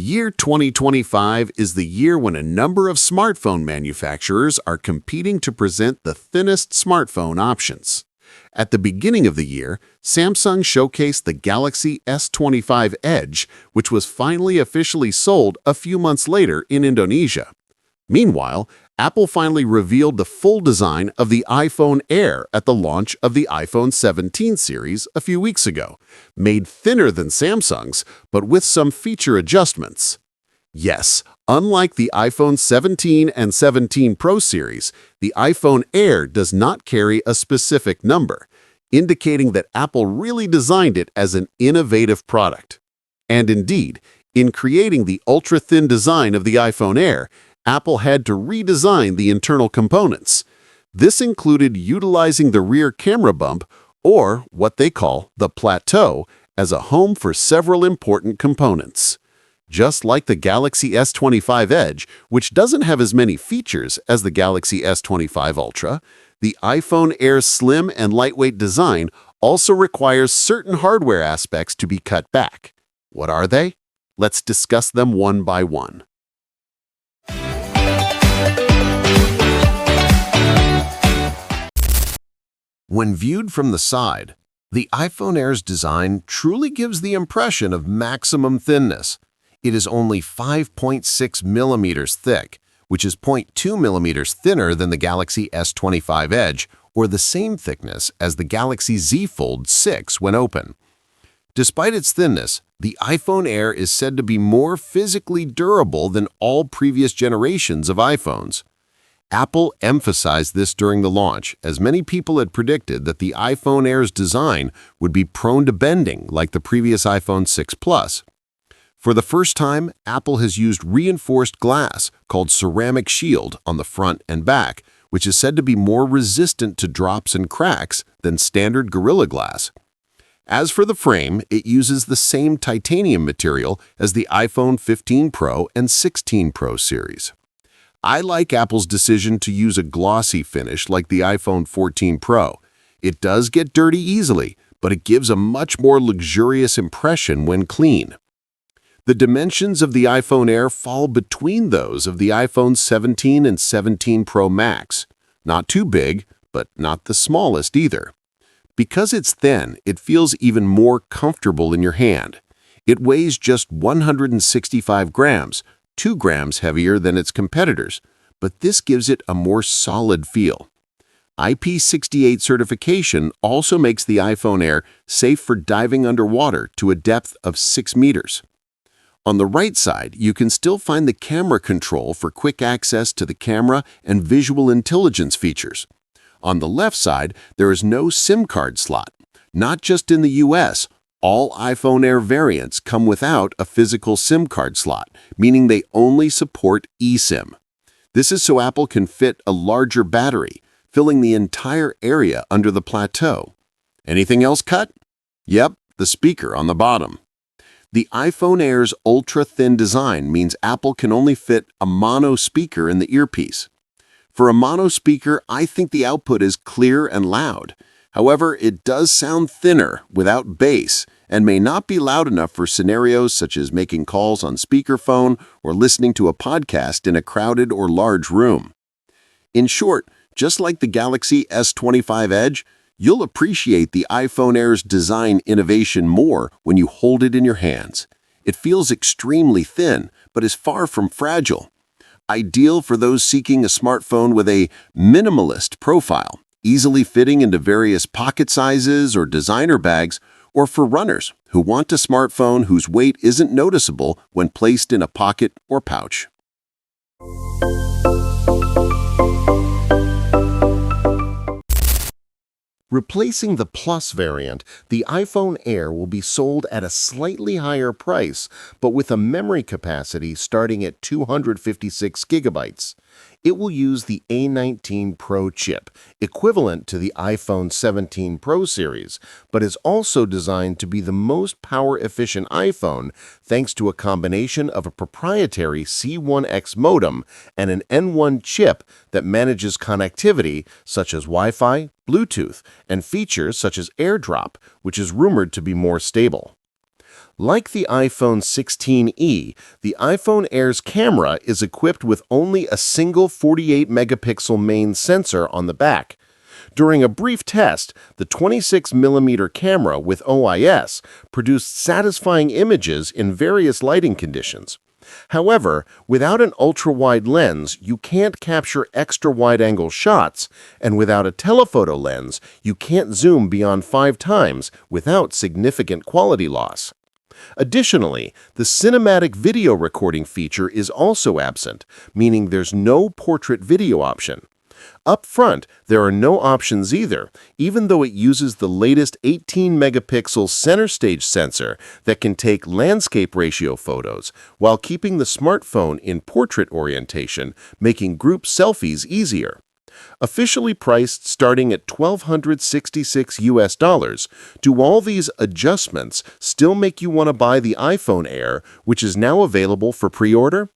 The year 2025 is the year when a number of smartphone manufacturers are competing to present the thinnest smartphone options. At the beginning of the year, Samsung showcased the Galaxy S25 Edge, which was finally officially sold a few months later in Indonesia. Meanwhile, Apple finally revealed the full design of the iPhone Air at the launch of the iPhone 17 series a few weeks ago, made thinner than Samsung's, but with some feature adjustments. Yes, unlike the iPhone 17 and 17 Pro series, the iPhone Air does not carry a specific number, indicating that Apple really designed it as an innovative product. And indeed, in creating the ultra-thin design of the iPhone Air, Apple had to redesign the internal components. This included utilizing the rear camera bump, or what they call the plateau, as a home for several important components. Just like the Galaxy S25 Edge, which doesn't have as many features as the Galaxy S25 Ultra, the iPhone Air's slim and lightweight design also requires certain hardware aspects to be cut back. What are they? Let's discuss them one by one. When viewed from the side, the iPhone Air's design truly gives the impression of maximum thinness. It is only 5.6 millimeters thick, which is 0.2 millimeters thinner than the Galaxy S25 Edge, or the same thickness as the Galaxy Z Fold 6 when open. Despite its thinness, the iPhone Air is said to be more physically durable than all previous generations of iPhones. Apple emphasized this during the launch, as many people had predicted that the iPhone Air's design would be prone to bending like the previous iPhone 6 Plus. For the first time, Apple has used reinforced glass called ceramic shield on the front and back, which is said to be more resistant to drops and cracks than standard Gorilla Glass. As for the frame, it uses the same titanium material as the iPhone 15 Pro and 16 Pro series. I like Apple's decision to use a glossy finish like the iPhone 14 Pro. It does get dirty easily, but it gives a much more luxurious impression when clean. The dimensions of the iPhone Air fall between those of the iPhone 17 and 17 Pro Max. Not too big, but not the smallest either. Because it's thin, it feels even more comfortable in your hand. It weighs just 165 grams, 2 grams heavier than its competitors, but this gives it a more solid feel. IP68 certification also makes the iPhone Air safe for diving underwater to a depth of 6 meters. On the right side, you can still find the camera control for quick access to the camera and visual intelligence features. On the left side, there is no SIM card slot. Not just in the US, all iPhone Air variants come without a physical SIM card slot, meaning they only support eSIM. This is so Apple can fit a larger battery, filling the entire area under the plateau. Anything else cut? Yep, the speaker on the bottom. The iPhone Air's ultra-thin design means Apple can only fit a mono speaker in the earpiece. For a mono speaker, I think the output is clear and loud. However, it does sound thinner without bass and may not be loud enough for scenarios such as making calls on speakerphone or listening to a podcast in a crowded or large room. In short, just like the Galaxy S25 Edge, you'll appreciate the iPhone Air's design innovation more when you hold it in your hands. It feels extremely thin, but is far from fragile. Ideal for those seeking a smartphone with a minimalist profile, easily fitting into various pocket sizes or designer bags, or for runners who want a smartphone whose weight isn't noticeable when placed in a pocket or pouch. Replacing the Plus variant, the iPhone Air will be sold at a slightly higher price, but with a memory capacity starting at 256 gigabytes. It will use the A19 Pro chip, equivalent to the iPhone 17 Pro series, but is also designed to be the most power-efficient iPhone thanks to a combination of a proprietary C1X modem and an N1 chip that manages connectivity such as Wi-Fi, Bluetooth, and features such as AirDrop, which is rumored to be more stable. Like the iPhone 16e, the iPhone Air's camera is equipped with only a single 48-megapixel main sensor on the back. During a brief test, the 26mm camera with OIS produced satisfying images in various lighting conditions. However, without an ultra-wide lens, you can't capture extra wide-angle shots, and without a telephoto lens, you can't zoom beyond 5 times without significant quality loss. Additionally, the cinematic video recording feature is also absent, meaning there's no portrait video option. Up front, there are no options either, even though it uses the latest 18-megapixel center stage sensor that can take landscape ratio photos while keeping the smartphone in portrait orientation, making group selfies easier. Officially priced starting at $1,266 do all these adjustments still make you want to buy the iPhone Air, which is now available for pre-order?